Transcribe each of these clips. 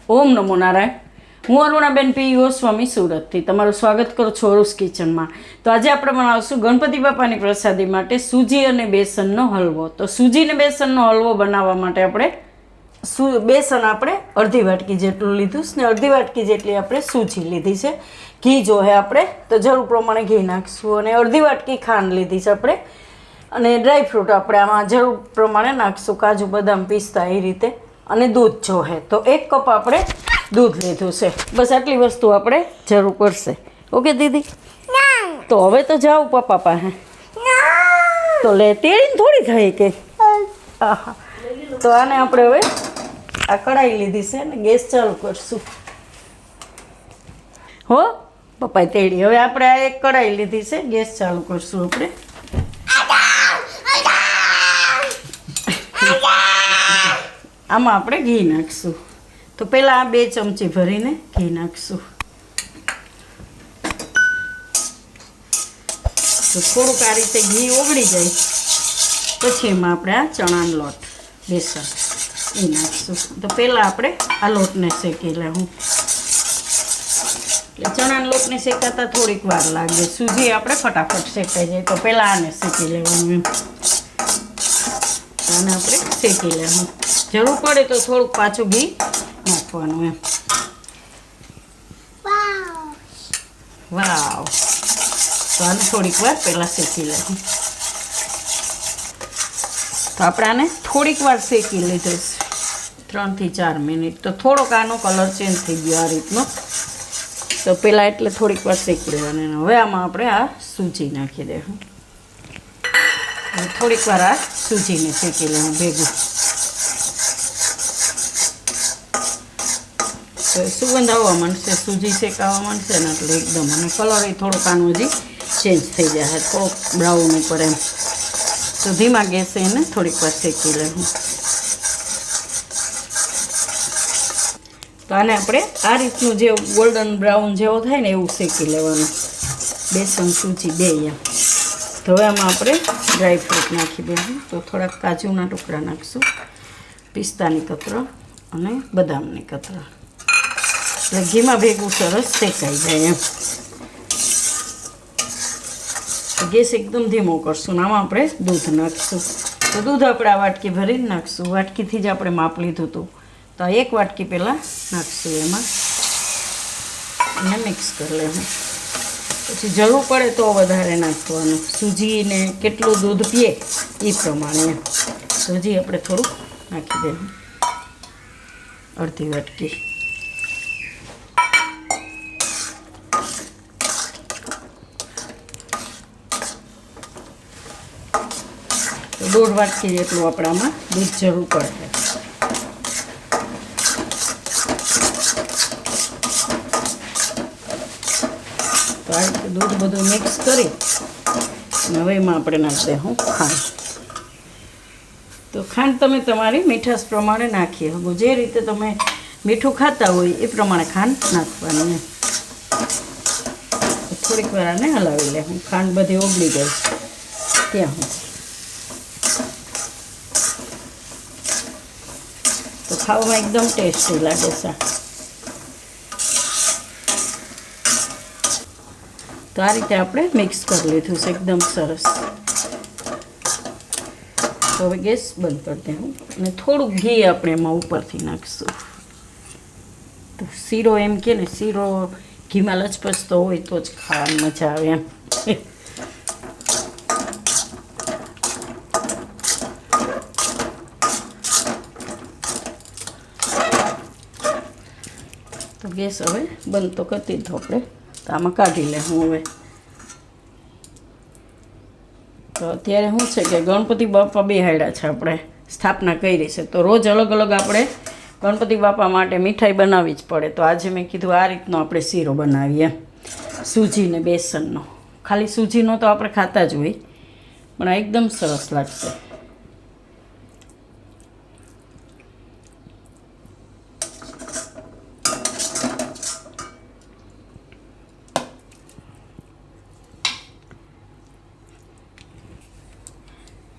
ઓમ નમો નારાયણ. હું અરુણાબેન પી ગોસ્વામી સુરતથી તમારું સ્વાગત કરું છું અરુસ કિચનમાં. તો આજે આપણે બનાવશું ગણપતિ બાપાની પ્રસાદી માટે સૂજી અને બેસનનો હલવો. તો સૂજી અને બેસનનો હલવો બનાવવા માટે આપણે બેસન આપણે અડધી વાટકી જેટલું લીધું છે ને અડધી વાટકી જેટલી આપણે સૂજી લીધી છે. ઘી જોહે આપણે તો જરૂર પ્રમાણે ઘી નાખીશું અને અડધી વાટકી ખાંડ લીધી છે આપણે અને ડ્રાયફ્રૂટ આપણે આમાં જરૂર પ્રમાણે નાખીશું, કાજુ બદામ પિસ્તા એ રીતે. અને દૂધ જોહે તો 1 કપ આપણે દૂધ લીધું છે. બસ આટલી વસ્તુ આપણે જરૂર પડશે. ઓકે દીદી? તો હવે તો જાઉં પપ્પા પાસે. તો લે તેડીને થોડી થાય કે આહા. તો આને આપણે હવે આ કઢાઈ લીધી છે ને ગેસ ચાલુ કરશું. હો પપ્પાએ તેડી. હવે આપણે આ એક કઢાઈ લીધી છે, ગેસ ચાલુ કરશું આપણે. આમાં આપણે ઘી નાખીશું. તો પહેલાં 2 ચમચી ભરીને ઘી નાખીશું. તો થોડુંક આ રીતે ઘી ઓગળી જાય પછી એમાં આપણે આ ચણાનો લોટ બેસન એ નાખીશું. તો પહેલાં આપણે આ લોટને શેકી લેવું. એટલે ચણાના લોટને શેકાતા થોડીક વાર લાગે, સૂજી આપણે ફટાફટ શેકાઈ જાય. તો પહેલાં આને શેકી લેવાનું એમ. આને આપણે શેકી લેવું. જરૂર પડે તો થોડુંક પાછું ઘી નાખવાનું એમ. વાવ. તો આને થોડીક વાર પહેલાં શેકી લેવું. તો આપણે આને થોડીક વાર શેકી લીધું છે, 3 થી 4 મિનિટ. તો થોડોક આનો કલર ચેન્જ થઈ ગયો આ રીતનો. તો પહેલાં એટલે થોડીક વાર શેકી લેવાની. હવે આમાં આપણે આ સૂજી નાખી દેવું. થોડીક વાર આ સૂજીને શેકી લેવું ભેગું. તો સુગંધ આવવા માંડશે, સૂજી શેકાવા માંડશે ને એટલે એકદમ. અને કલર એ થોડોક આનો હજી ચેન્જ થઈ જાય, થોડોક બ્રાઉન ઉપર એમ. તો ધીમા ગેસે એને થોડીક વાર શેકી લેવું. તો આને આપણે આ રીતનું જે ગોલ્ડન બ્રાઉન જેવો થાય ને એવું શેકી લેવાનું, બેસન સૂજી બે એમ. તો હવે આમાં આપણે ડ્રાયફ્રૂટ નાખી દઈશું. તો થોડાક કાજુના ટુકડા નાખીશું, પિસ્તાની કતરા અને બદામની કતરા. એટલે ઘીમાં ભેગું સરસ શેકાઈ જાય એમ. ગેસ એકદમ ધીમો કરશું. આમાં આપણે દૂધ નાખીશું. તો દૂધ આપણે આ વાટકી ભરીને નાખીશું. વાટકીથી જ આપણે માપ લીધું હતું. તો 1 વાટકી પહેલાં નાખીશું એમાં અને મિક્સ કરી લેવું. પછી જરૂર પડે તો વધારે નાખવાનું. સૂજીને કેટલું દૂધ પીએ એ પ્રમાણે. સૂજી આપણે થોડુંક નાખી દેવું, અડધી વાટકી. તો 1.5 વાટકી જેટલું આપણામાં દૂધ જરૂર પડે. તો આ રીતે દૂધ બધું મિક્સ કરી હવે એમાં આપણે નાખી દઉં ખાંડ. તો ખાંડ તમે તમારી મીઠાશ પ્રમાણે નાખી શકો. જે રીતે તમે મીઠું ખાતા હોય એ પ્રમાણે ખાંડ નાખવાની. થોડીક વાર આને હલાવી લે. ખાંડ બધી ઓગળી ગઈ ત્યાં હું. તો ખાવામાં એકદમ ટેસ્ટી લાગે છે. તો આ રીતે આપણે મિક્સ કરી લીધું છે એકદમ સરસ. તો હવે ગેસ બંધ કરી દેવું અને થોડુંક ઘી આપણે એમાં ઉપરથી નાખીશું. તો શીરો એમ કે ને, શીરો ઘીમાં લચપચતો હોય તો જ ખાવાની મજા આવે એમ. તો ગેસ હવે બંધ તો કરી દીધો આપણે. તો આમાં કાઢી લે હું હવે. તો અત્યારે શું છે કે ગણપતિ બાપા બેહાડ્યા છે, આપણે સ્થાપના કરી છે. તો રોજ અલગ અલગ આપણે ગણપતિ બાપા માટે મીઠાઈ બનાવવી જ પડે. તો આજે મેં કીધું આ રીતનો આપણે શીરો બનાવીએ, સૂજી ને બેસનનો. ખાલી સૂજીનો તો આપણે ખાતા જ હોય, પણ આ એકદમ સરસ લાગશે.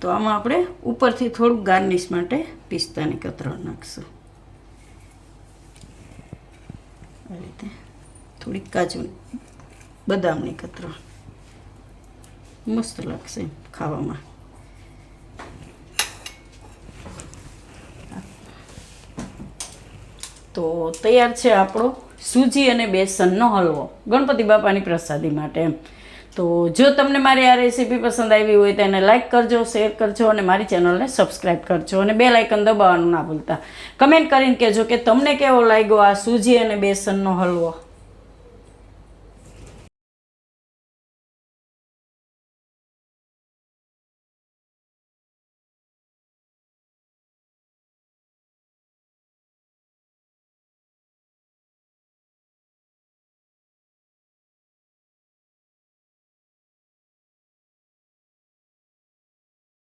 તો આમાં આપણે ઉપરથી થોડુંક ગાર્નિશ માટે પિસ્તાની કતરણ નાખશું. આ રીતે થોડીક કાજુ બદામની કતરો, મસ્ત લાગશે ખાવામાં. તો તૈયાર છે આપણો સૂજી અને બેસનનો હલવો ગણપતિ બાપાની પ્રસાદી માટે એમ. તો જો તમને મારી આ રેસીપી પસંદ આવી હોય તો એને લાઇક કરજો, શેર કરજો અને મારી ચેનલને સબસ્ક્રાઈબ કરજો અને બેલ આઇકન દબાવવાનું ના ભૂલતા. કમેન્ટ કરીને કહેજો કે તમને કેવો લાગ્યો આ સૂજી અને બેસનનો હલવો.